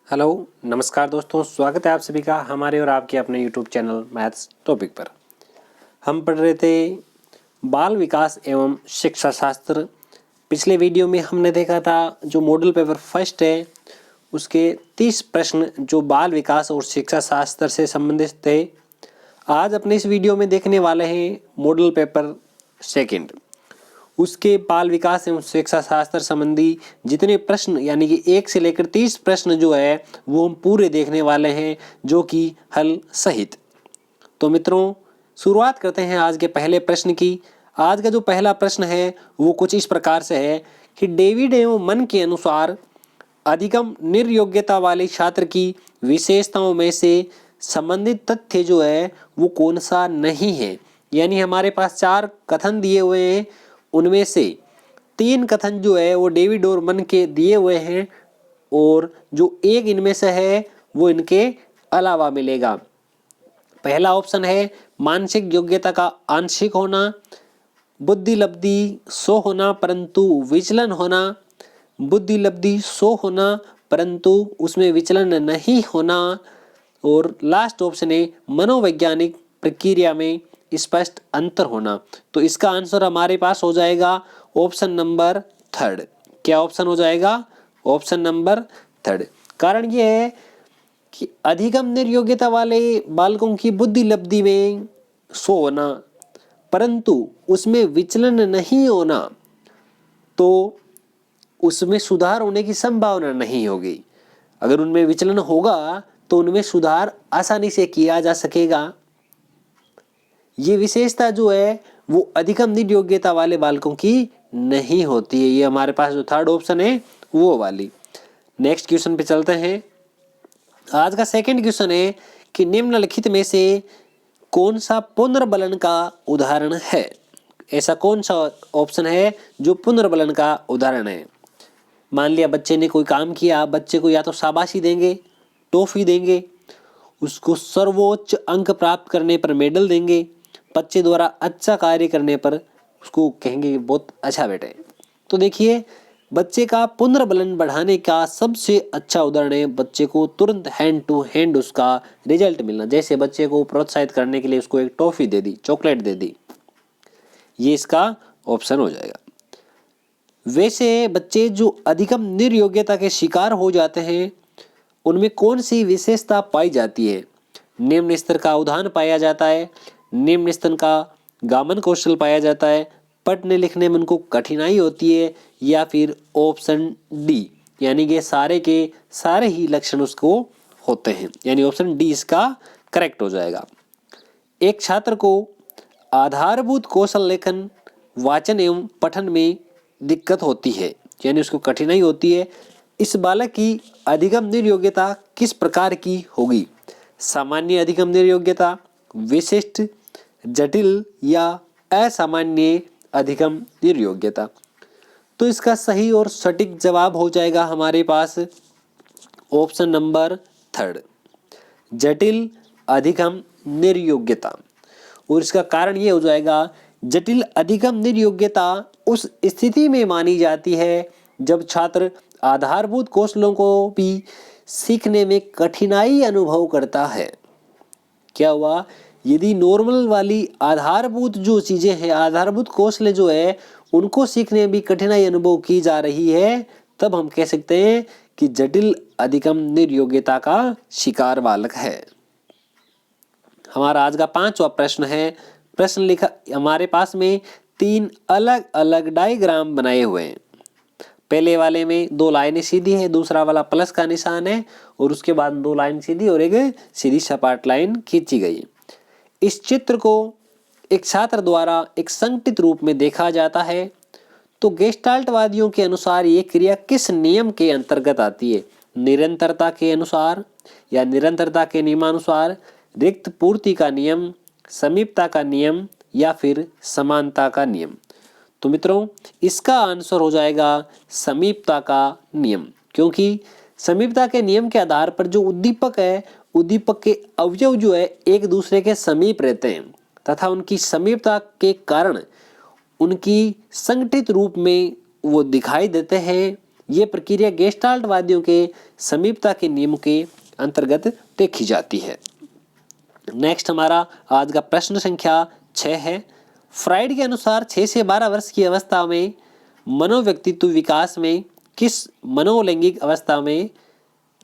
Hello नमस्कार दोस्तों, स्वागत है आप सभी का हमारे और आपके अपने यूट्यूब चैनल मैथ्स टॉपिक पर। हम पढ़ रहे थे बाल विकास एवं शिक्षा शास्त्र। पिछले वीडियो में हमने देखा था जो मॉडल पेपर फर्स्ट है उसके 30 प्रश्न जो बाल विकास और शिक्षा शास्त्र से संबंधित थे। आज अपने इस वीडियो में देखने वाले हैं मॉडल पेपर सेकंड, उसके बाल विकास एवं शिक्षा शास्त्र संबंधी जितने प्रश्न यानी कि 1 से लेकर 30 प्रश्न जो है वो हम पूरे देखने वाले हैं, जो कि हल सहित। तो मित्रों, शुरुआत करते हैं आज के पहले प्रश्न की। आज का जो पहला प्रश्न है वो कुछ इस प्रकार से है कि डेविड एवं मन के अनुसार अधिगम निर्योग्यता वाले छात्र की विशेषताओं में से संबंधित तथ्य जो है वो कौन सा नहीं है। यानी हमारे पास 4 कथन दिए हुए हैं, उनमें से 3 कथन जो है वो डेविड और मन के दिए हुए हैं और जो एक इनमें से है वो इनके अलावा मिलेगा। पहला ऑप्शन है मानसिक योग्यता का आंशिक होना, बुद्धि लब्धि 100 होना परंतु विचलन होना, बुद्धि लब्धि 100 होना परंतु उसमें विचलन नहीं होना, और लास्ट ऑप्शन है मनोवैज्ञानिक प्रक्रिया में स्पष्ट अंतर होना। तो इसका आंसर हमारे पास हो जाएगा ऑप्शन नंबर 3। क्या ऑप्शन हो जाएगा? Option number 3। कारण यह है कि अधिगम निर्योग्यता वाले बालकों की बुद्धि लब्धि में 100 होना परंतु उसमें विचलन नहीं होना, तो उसमें सुधार होने की संभावना नहीं होगी। अगर उनमें विचलन होगा तो उनमें सुधार आसानी से किया जा सकेगा। ये विशेषता जो है वो अधिगम निर्योग्यता वाले बालकों की नहीं होती है। ये हमारे पास जो थर्ड ऑप्शन है वो वाली। नेक्स्ट क्वेश्चन पे चलते हैं। आज का सेकंड क्वेश्चन है कि निम्नलिखित में से कौन सा पुनर्बलन का उदाहरण है। ऐसा कौन सा ऑप्शन है जो पुनर्बलन का उदाहरण है। मान लिया बच्चे ने कोई काम किया, बच्चे को या तो शाबाशी देंगे, टॉफी देंगे, उसको सर्वोच्च अंक प्राप्त करने पर मेडल देंगे, बच्चे द्वारा अच्छा कार्य करने पर उसको कहेंगे बहुत अच्छा बेटे। तो देखिए, बच्चे का पुनर्बलन बढ़ाने का सबसे अच्छा उदाहरण है बच्चे को तुरंत हैंड टू हैंड उसका रिजल्ट मिलना। जैसे बच्चे को प्रोत्साहित करने के लिए उसको एक टॉफी दे दी, चॉकलेट दे दी, ये इसका ऑप्शन हो जाएगा। वैसे बच्चे जो अधिगम निर्योग्यता के शिकार हो जाते हैं उनमें कौन सी विशेषता पाई जाती है। निम्न स्तर का उदाहरण पाया जाता है, निम्न स्तर का गामन कौशल पाया जाता है, पढ़ने लिखने में उनको कठिनाई होती है, या फिर ऑप्शन डी यानी कि सारे के सारे ही लक्षण उसको होते हैं। यानी ऑप्शन डी इसका करेक्ट हो जाएगा। एक छात्र को आधारभूत कौशल लेखन, वाचन एवं पठन में दिक्कत होती है, यानी उसको कठिनाई होती है। इस बालक की अधिगम निर्योग्यता किस प्रकार की होगी। सामान्य अधिगम निर्योग्यता, विशिष्ट, जटिल या असामान्य अधिगम निर्योग्यता। तो इसका सही और सटीक जवाब हो जाएगा हमारे पास ऑप्शन नंबर 3, जटिल अधिगम निर्योग्यता। और इसका कारण ये हो जाएगा, जटिल अधिगम निर्योग्यता उस स्थिति में मानी जाती है जब छात्र आधारभूत कौशलों को भी सीखने में कठिनाई अनुभव करता है। क्या हुआ? यदि नॉर्मल वाली आधारभूत जो चीजें हैं, आधारभूत कौशल जो है उनको सीखने में भी कठिनाई अनुभव की जा रही है, तब हम कह सकते हैं कि जटिल अधिगम निर्योग्यता का शिकार बालक है। हमारा आज का 5वां प्रश्न है। प्रश्न लिखा हमारे पास में 3 अलग अलग डायग्राम बनाए हुए हैं। पहले वाले में 2 लाइनें सीधी है, दूसरा वाला प्लस का निशान है और उसके बाद 2 लाइन सीधी और एक सीधी सपाट लाइन खींची गई। इस चित्र को एक छात्र द्वारा एक संगठित रूप में देखा जाता है, तो गेस्टाल्टवादियों के अनुसार ये क्रिया किस नियम के अंतर्गत आती है। निरंतरता के अनुसार या निरंतरता के नियमानुसार, रिक्त पूर्ति का नियम, समीपता का नियम या फिर समानता का नियम। तो मित्रों, इसका आंसर हो जाएगा समीपता का नियम, क्योंकि समीपता के नियम के आधार पर जो उद्दीपक है, उद्दीपक के अवयव जो है एक दूसरे के समीप रहते हैं तथा उनकी समीपता के कारण उनकी संगठित रूप में वो दिखाई देते हैं ये प्रक्रिया गेस्टाल्टवादियों के समीपता के नियम के अंतर्गत देखी जाती है। नेक्स्ट हमारा आज का प्रश्न संख्या 6 है। फ्राइड के अनुसार 6 से 12 वर्ष की अवस्था में मनोव्यक्तित्व विकास में किस मनोलैंगिक अवस्था में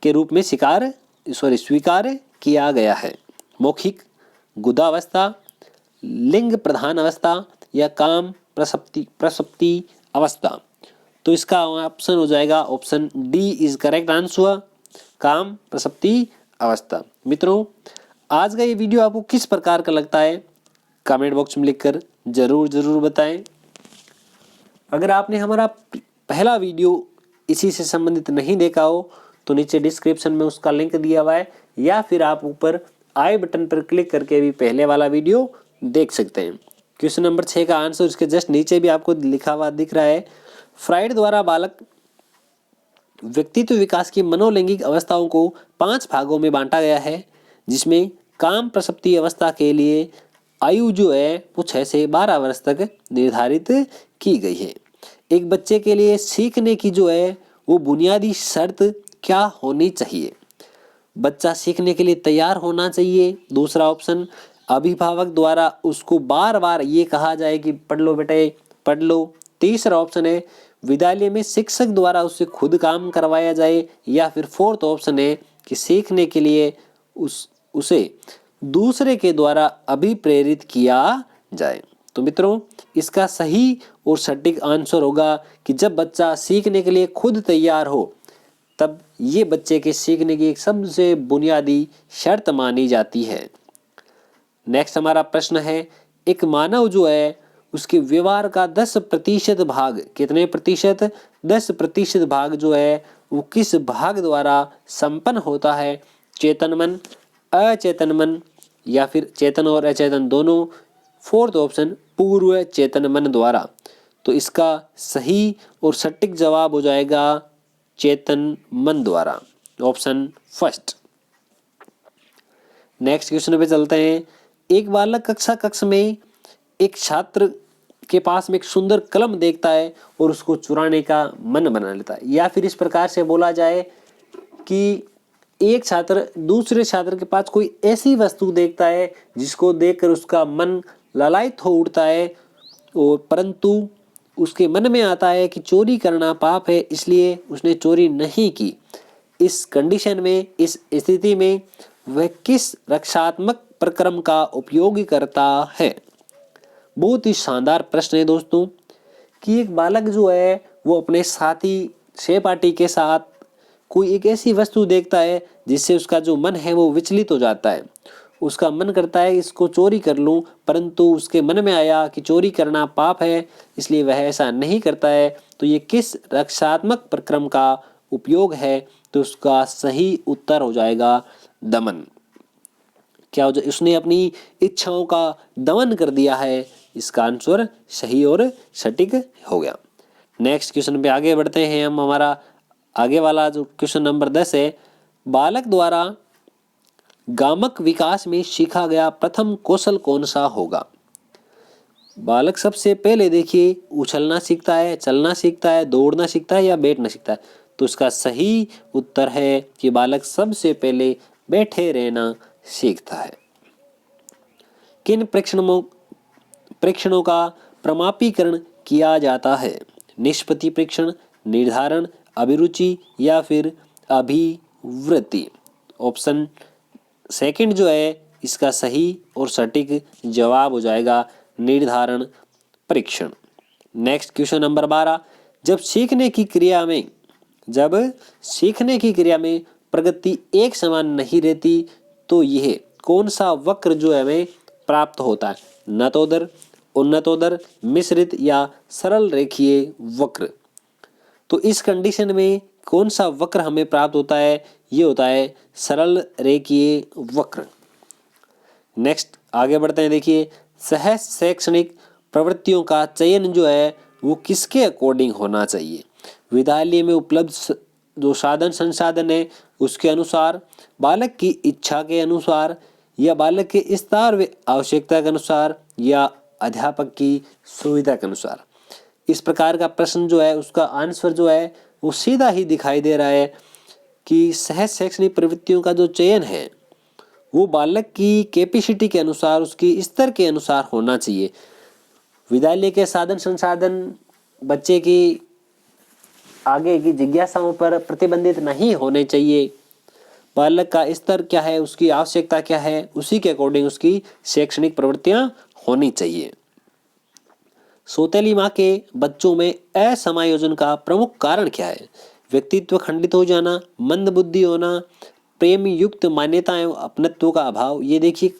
के रूप में स्वीकार किया गया है? मौखिक, गुदावस्था, लिंग प्रधान अवस्था या काम प्रसुप्ति अवस्था? तो इसका ऑप्शन हो जाएगा option D is correct answer, काम प्रसुप्ति अवस्था। मित्रों, आज का ये वीडियो आपको किस प्रकार का लगता है कमेंट बॉक्स में लिखकर जरूर बताएं। अगर आपने हमारा पहला वीडियो इसी से संबंधित नहीं देखा हो तो नीचे डिस्क्रिप्शन में उसका लिंक दिया हुआ है, या फिर आप ऊपर आई बटन पर क्लिक करके भी पहले वाला वीडियो देख सकते हैं। क्वेश्चन नंबर 6 का आंसर इसके जस्ट नीचे भी आपको लिखा हुआ दिख रहा है। फ्राइड द्वारा बालक व्यक्तित्व विकास की मनोलैंगिक अवस्थाओं को 5 भागों में बांटा गया है, जिसमें काम प्रसुप्ति अवस्था के लिए आयु जो है वो 6 से 12 वर्ष तक निर्धारित की गई है। एक बच्चे के लिए सीखने की जो है वो बुनियादी शर्त क्या होनी चाहिए? बच्चा सीखने के लिए तैयार होना चाहिए। दूसरा ऑप्शन, अभिभावक द्वारा उसको बार बार ये कहा जाए कि पढ़ लो बेटे पढ़ लो। तीसरा ऑप्शन है, विद्यालय में शिक्षक द्वारा उससे खुद काम करवाया जाए। या फिर फोर्थ ऑप्शन है कि सीखने के लिए उसे दूसरे के द्वारा अभिप्रेरित किया जाए। तो मित्रों, इसका सही और सटीक आंसर होगा कि जब बच्चा सीखने के लिए खुद तैयार हो तब ये बच्चे के सीखने की एक सबसे बुनियादी शर्त मानी जाती है। नेक्स्ट हमारा प्रश्न है, एक मानव जो है उसके व्यवहार का 10% भाग, कितने प्रतिशत? 10% भाग जो है वो किस भाग द्वारा संपन्न होता है? चेतन मन, अचेतन मन या फिर चेतन और अचेतन दोनों? फोर्थ ऑप्शन, पूर्व चेतन मन द्वारा। तो इसका सही और सटीक जवाब हो जाएगा चेतन मन द्वारा, ऑप्शन फर्स्ट। नेक्स्ट क्वेश्चन पे चलते हैं। एक बालक कक्ष में एक छात्र के पास में एक सुंदर कलम देखता है और उसको चुराने का मन बना लेता है। या फिर इस प्रकार से बोला जाए कि एक छात्र दूसरे छात्र के पास कोई ऐसी वस्तु देखता है जिसको देखकर उसका मन ललायित हो उठता है, और परंतु उसके मन में आता है कि चोरी करना पाप है, इसलिए उसने चोरी नहीं की। इस कंडीशन में, इस स्थिति में वह किस रक्षात्मक प्रक्रम का उपयोग करता है? बहुत ही शानदार प्रश्न है दोस्तों, कि एक बालक जो है वो अपने साथी सहपाठी के साथ कोई एक ऐसी वस्तु देखता है जिससे उसका जो मन है वो विचलित हो जाता है। उसका मन करता है इसको चोरी कर लूं, परंतु उसके मन में आया कि चोरी करना पाप है, इसलिए वह ऐसा नहीं करता है। तो ये किस रक्षात्मक प्रक्रम का उपयोग है? तो उसका सही उत्तर हो जाएगा दमन। क्या हो जाए, उसने अपनी इच्छाओं का दमन कर दिया है। इसका आंसर सही और सटीक हो गया। नेक्स्ट क्वेश्चन पे आगे बढ़ते हैं हम। हमारा आगे वाला जो क्वेश्चन नंबर 10 है, बालक द्वारा गामक विकास में सीखा गया प्रथम कौशल कौन सा होगा? बालक सबसे पहले देखिए उछलना सीखता है, चलना सीखता है, दौड़ना सीखता है या बैठना सीखता है? तो इसका सही उत्तर है कि बालक सबसे पहले बैठे रहना सीखता है। किन प्रेक्षणों का प्रमापीकरण किया जाता है? निष्पत्ति परीक्षण, निर्धारण, अभिरुचि या फिर अभिवृत्ति? ऑप्शन सेकंड जो है इसका सही और सटीक जवाब हो जाएगा निर्धारण परीक्षण। नेक्स्ट क्वेश्चन नंबर 12, जब सीखने की क्रिया में प्रगति एक समान नहीं रहती तो यह कौन सा वक्र जो है हमें प्राप्त होता है? नतोदर, उन्नतोदर, मिश्रित या सरल रेखीय वक्र? तो इस कंडीशन में कौन सा वक्र हमें प्राप्त होता है? ये होता है सरल रेखीय वक्र। नेक्स्ट आगे बढ़ते हैं। देखिए, सह शैक्षणिक प्रवृत्तियों का चयन जो है वो किसके अकॉर्डिंग होना चाहिए? विद्यालय में उपलब्ध जो साधन संसाधन है उसके अनुसार, बालक की इच्छा के अनुसार, या बालक के स्तर व आवश्यकता के अनुसार, या अध्यापक की सुविधा के अनुसार? इस प्रकार का प्रश्न जो है उसका आंसर जो है वो सीधा ही दिखाई दे रहा है कि सहज शैक्षणिक प्रवृत्तियों का जो चयन है वो बालक की कैपेसिटी के अनुसार, उसकी स्तर के अनुसार होना चाहिए। विद्यालय के साधन संसाधन बच्चे की आगे की जिज्ञासाओं पर प्रतिबंधित नहीं होने चाहिए। बालक का स्तर क्या है, उसकी आवश्यकता क्या है, उसी के अकॉर्डिंग उसकी शैक्षणिक प्रवृत्तियां होनी चाहिए। सौतेली माँ के बच्चों में असमायोजन का प्रमुख कारण क्या है? व्यक्तित्व खंडित हो जाना, मंद बुद्धि होना, प्रेम युक्त मान्यता एवं अपनत्व का अभाव। ये देखिए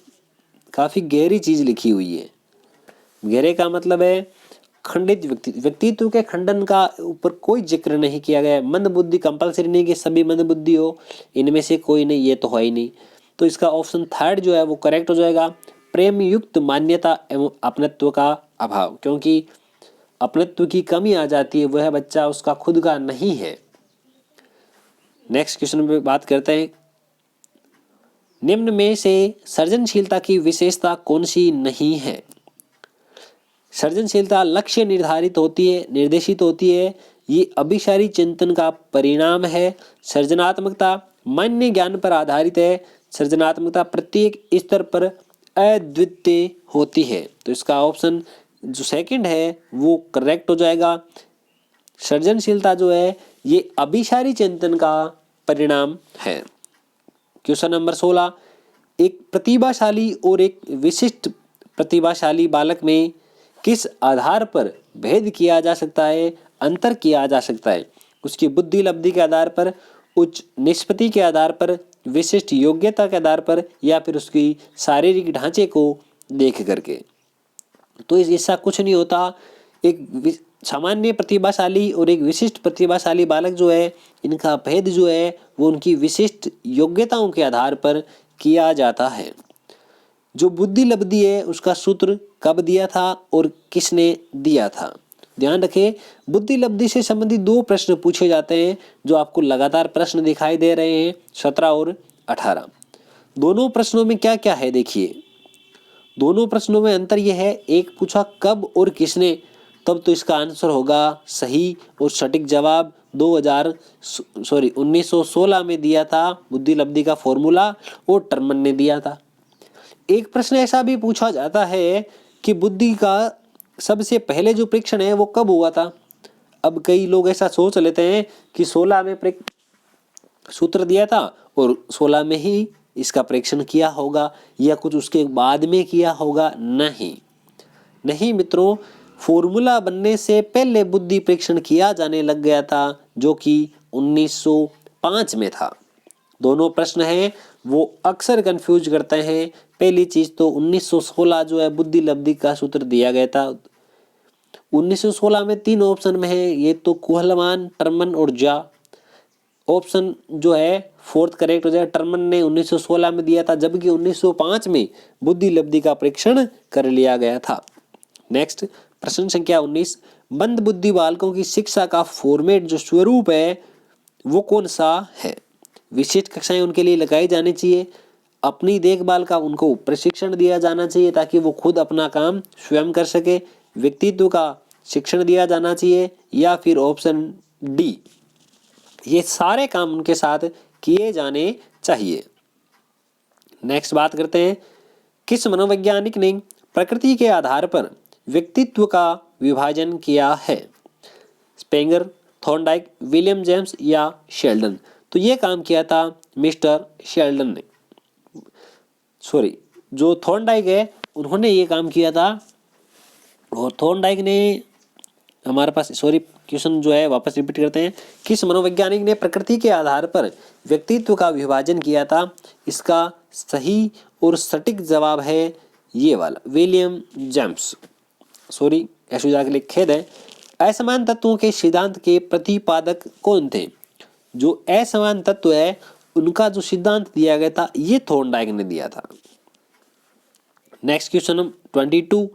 काफी गहरी चीज लिखी हुई है। गहरे का मतलब है खंडित व्यक्तित्व के खंडन का ऊपर कोई जिक्र नहीं किया गया है। मंद बुद्धि कंपलसरी नहीं कि सभी मंद बुद्धि हो, इनमें से कोई नहीं, ये तो है ही नहीं। तो इसका ऑप्शन थर्ड जो है वो करेक्ट हो जाएगा, प्रेम युक्त मान्यता एवं अपनत्व का अभाव। क्योंकि अपनत्व की कमी आ जाती है, वह बच्चा उसका खुद का नहीं है। नेक्स्ट क्वेश्चन पे बात करते हैं। निम्न में से सृजनशीलता की विशेषता कौन सी नहीं है? सृजनशीलता लक्ष्य निर्देशित होती है। ये अभिसारी चिंतन का परिणाम है। सृजनात्मकता मान्य ज्ञान पर आधारित है। सृजनात्मकता प्रत्येक स्तर पर अद्वितीय होती है। तो इसका ऑप्शन जो सेकंड है वो करेक्ट हो जाएगा। सृजनशीलता जो है ये अभिसारी चिंतन का परिणाम है। क्वेश्चन नंबर 16, एक प्रतिभाशाली और एक विशिष्ट प्रतिभाशाली बालक में किस आधार पर भेद किया जा सकता है, अंतर किया जा सकता है? उसकी बुद्धि लब्धि के आधार पर, उच्च निष्पत्ति के आधार पर, विशिष्ट योग्यता के आधार पर, या फिर उसकी शारीरिक ढांचे को देख करके। तो ऐसा कुछ नहीं होता। एक सामान्य प्रतिभाशाली और एक विशिष्ट प्रतिभाशाली बालक जो है, इनका भेद जो है वो उनकी विशिष्ट योग्यताओं के आधार पर किया जाता है। जो बुद्धि लब्धि है उसका सूत्र कब दिया था और किसने दिया था? ध्यान रखें, बुद्धि लब्धि से संबंधित 2 प्रश्न पूछे जाते हैं जो आपको लगातार प्रश्न दिखाई दे रहे हैं, 17 और 18। दोनों प्रश्नों में क्या क्या है देखिए। दोनों प्रश्नों में अंतर यह है, एक पूछा कब और किसने, तब तो इसका आंसर होगा सही और सटीक जवाब 1916 में दिया था बुद्धि लब्धि का फॉर्मूला, और टर्मन ने दिया था। एक प्रश्न ऐसा भी पूछा जाता है कि बुद्धि का सबसे पहले जो परीक्षण है वो कब हुआ था? अब कई लोग ऐसा सोच लेते हैं कि 16 में सूत्र दिया था और 16 में ही इसका परीक्षण किया होगा, या कुछ उसके बाद में किया होगा। नहीं मित्रों, फॉर्मूला बनने से पहले बुद्धि परीक्षण किया जाने लग गया था, जो कि 1905 में था। दोनों प्रश्न हैं वो अक्सर कंफ्यूज करते हैं। पहली चीज तो 1916 जो है बुद्धि लब्धि का सूत्र दिया गया था। 1916 में 3 ऑप्शन में है, ये तो कुहलमान, टर्मन और जा। ऑप्शन जो है फोर्थ करेक्ट हो जाएगा। टर्मन ने 1916 में दिया था, जबकि 1905 में बुद्धि लब्धि का परीक्षण कर लिया गया था। नेक्स्ट प्रश्न संख्या 19, मंद बुद्धि बालकों की शिक्षा का फॉर्मेट जो स्वरूप है वो कौन सा है? विशिष्ट कक्षाएं उनके लिए लगाई जानी चाहिए, अपनी देखभाल का उनको प्रशिक्षण दिया जाना चाहिए ताकि वो खुद अपना काम स्वयं कर सके, व्यक्तित्व का शिक्षण दिया जाना चाहिए, या फिर ऑप्शन डी, ये सारे काम उनके साथ किए जाने चाहिए। नेक्स्ट बात करते हैं, किस मनोवैज्ञानिक ने प्रकृति के आधार पर व्यक्तित्व का विभाजन किया है? स्पेंगर, थॉर्नडाइक, विलियम जेम्स या शेल्डन? तो ये काम किया था मिस्टर शेल्डन ने। जो थॉर्नडाइक है उन्होंने ये काम किया था, और थॉर्नडाइक ने हमारे पास क्वेश्चन जो है वापस रिपीट करते हैं, किस मनोवैज्ञानिक ने प्रकृति के आधार पर व्यक्तित्व का विभाजन किया था? इसका सही और सटीक जवाब है ये वाला, विलियम जेम्स। ऐसे जाके लिख खेद है। असमान तत्वों के सिद्धांत के प्रतिपादक कौन थे? जो असमान तत्व है उनका जो सिद्धांत दिया गया था ये थॉर्नडाइक ने दिया था। नेक्स्ट क्वेश्चन 22,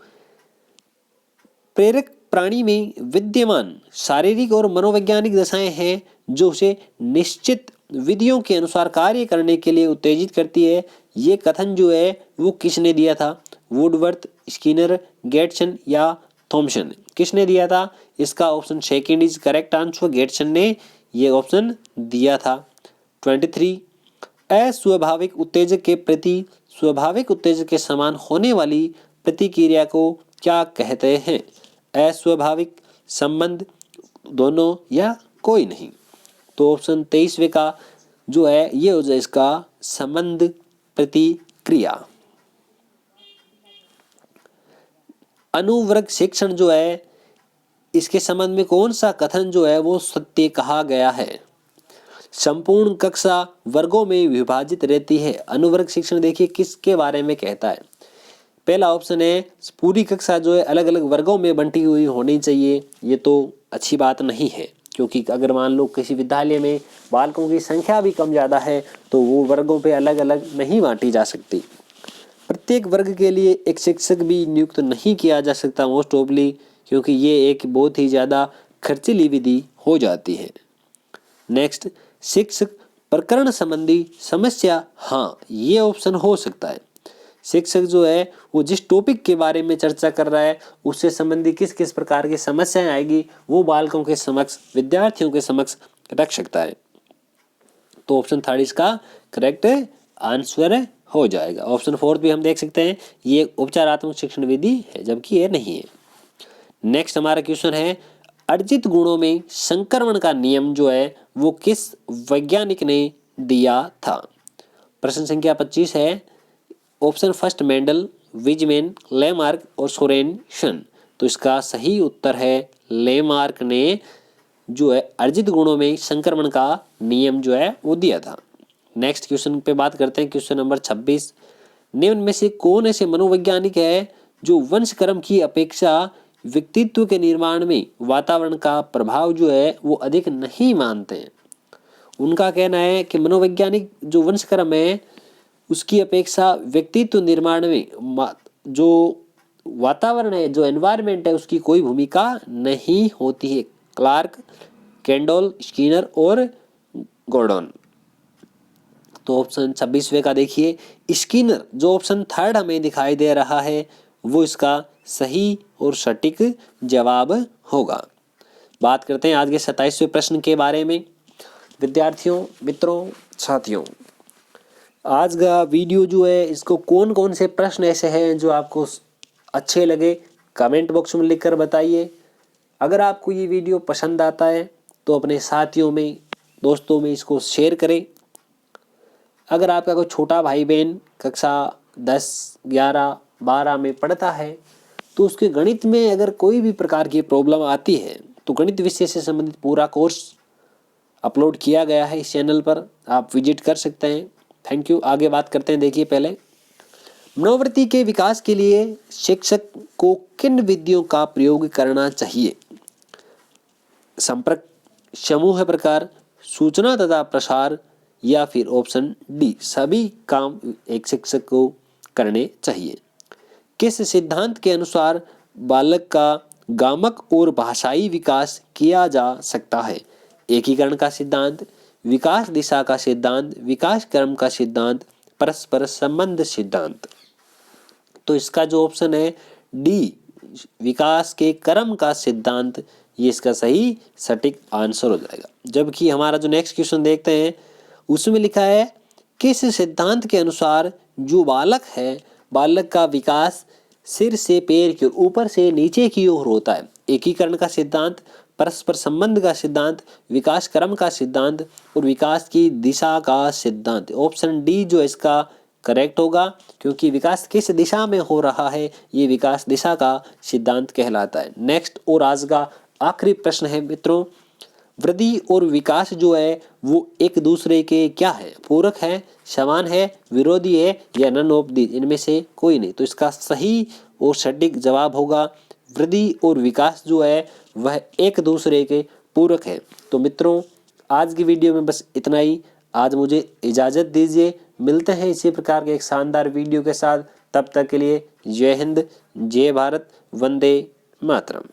प्रेरक प्राणी में विद्यमान शारीरिक और मनोवैज्ञानिक दशाएं हैं जो उसे निश्चित विधियों के अनुसार कार्य करने के लिए उत्तेजित करती है। ये कथन जो है वो किसने दिया था? वुडवर्थ, स्किनर, गेटसन या थॉमसन? किसने दिया था? इसका option second is correct answer, गेटसन ने ये ऑप्शन दिया था। 23 अस्वाभाविक उत्तेजक के प्रति स्वाभाविक उत्तेजक के समान होने वाली प्रतिक्रिया को क्या कहते हैं? अस्वाभाविक, संबंध, दोनों या कोई नहीं। तो ऑप्शन 23वें का जो है ये हो जाए इसका संबंध प्रतिक्रिया। अनुवर्ग शिक्षण जो है इसके संबंध में कौन सा कथन जो है वो सत्य कहा गया है? संपूर्ण कक्षा वर्गों में विभाजित रहती है। अनुवर्ग शिक्षण देखिए किसके बारे में कहता है? पहला ऑप्शन है पूरी कक्षा जो है अलग अलग वर्गों में बंटी हुई होनी चाहिए। ये तो अच्छी बात नहीं है, क्योंकि अगर मान लो किसी विद्यालय में बालकों की संख्या भी कम ज़्यादा है तो वो वर्गों पे अलग अलग नहीं बांटी जा सकती। प्रत्येक वर्ग के लिए एक शिक्षक भी नियुक्त नहीं किया जा सकता मोस्ट ऑफली, क्योंकि ये एक बहुत ही ज़्यादा खर्चीली विधि हो जाती है। नेक्स्ट, शिक्षक प्रकरण संबंधी समस्या, हाँ ये ऑप्शन हो सकता है। शिक्षक जो है वो जिस टॉपिक के बारे में चर्चा कर रहा है उससे संबंधी किस किस प्रकार की समस्याएं आएगी वो बालकों के समक्ष, विद्यार्थियों के समक्ष रख सकता है। तो ऑप्शन 3 इसका करेक्ट आंसर हो जाएगा। ऑप्शन 4 भी हम देख सकते हैं, ये उपचारात्मक शिक्षण विधि है, जबकि ये नहीं है। नेक्स्ट हमारा क्वेश्चन है अर्जित गुणों में संक्रमण का नियम जो है वो किस वैज्ञानिक ने दिया था? प्रश्न संख्या 25 है। ऑप्शन फर्स्ट मेंडल, विजमेन, लेमार्क और सोरेनसन। तो इसका सही उत्तर है लेमार्क ने जो है अर्जित गुणों में संक्रमण का नियम जो है वो दिया था। नेक्स्ट क्वेश्चन पे बात करते हैं, क्वेश्चन नंबर 26। निम्न में से कौन ऐसे मनोवैज्ञानिक है जो वंशक्रम की अपेक्षा व्यक्तित्व के निर्माण में वातावरण का प्रभाव जो है वो अधिक नहीं मानते हैं? उनका कहना है कि मनोवैज्ञानिक जो वंशक्रम है उसकी अपेक्षा व्यक्तित्व निर्माण में जो वातावरण है, जो एनवायरनमेंट है, उसकी कोई भूमिका नहीं होती है। क्लार्क, कैंडोल, स्किनर और गॉर्डन। तो ऑप्शन 26वें का देखिए स्किनर, जो ऑप्शन 3 हमें दिखाई दे रहा है वो इसका सही और सटीक जवाब होगा। बात करते हैं आज के 27वें प्रश्न के बारे में। विद्यार्थियों, मित्रों, साथियों, आज का वीडियो जो है इसको कौन कौन से प्रश्न ऐसे हैं जो आपको अच्छे लगे कमेंट बॉक्स में लिखकर बताइए। अगर आपको ये वीडियो पसंद आता है तो अपने साथियों में, दोस्तों में इसको शेयर करें। अगर आपका कोई छोटा भाई बहन कक्षा 10, 11, 12 में पढ़ता है तो उसके गणित में अगर कोई भी प्रकार की प्रॉब्लम आती है तो गणित विषय से संबंधित पूरा कोर्स अपलोड किया गया है इस चैनल पर, आप विजिट कर सकते हैं। Thank you. आगे बात करते हैं। देखिए पहले मनोवृत्ति के विकास के लिए शिक्षक को किन विधियों का प्रयोग करना चाहिए? संपर्क, समूह प्रकार, सूचना तथा प्रसार या फिर ऑप्शन डी सभी काम एक शिक्षक को करने चाहिए। किस सिद्धांत के अनुसार बालक का गामक और भाषाई विकास किया जा सकता है? एकीकरण का सिद्धांत, विकास दिशा का सिद्धांत, विकास क्रम का सिद्धांत, परस्पर संबंध सिद्धांत। तो इसका जो ऑप्शन है डी विकास के क्रम का सिद्धांत, ये इसका सही सटीक आंसर हो जाएगा। जबकि हमारा जो नेक्स्ट क्वेश्चन देखते हैं उसमें लिखा है किस सिद्धांत के अनुसार जो बालक है, बालक का विकास सिर से पैर की ओर, ऊपर से नीचे की ओर होता है? एकीकरण का सिद्धांत, परस्पर संबंध का सिद्धांत, विकास क्रम का सिद्धांत और विकास की दिशा का सिद्धांत। ऑप्शन डी जो इसका करेक्ट होगा, क्योंकि विकास किस दिशा में हो रहा है ये विकास दिशा का सिद्धांत कहलाता है। नेक्स्ट और आज का आखिरी प्रश्न है मित्रों, वृद्धि और विकास जो है वो एक दूसरे के क्या है? पूरक है, समान है, विरोधी है या नन ऑफ दी, इनमें से कोई नहीं। तो इसका सही और सटीक जवाब होगा वृद्धि और विकास जो है वह एक दूसरे के पूरक है। तो मित्रों आज की वीडियो में बस इतना ही। आज मुझे इजाज़त दीजिए, मिलते हैं इसी प्रकार के एक शानदार वीडियो के साथ। तब तक के लिए जय हिंद, जय भारत, वंदे मातरम।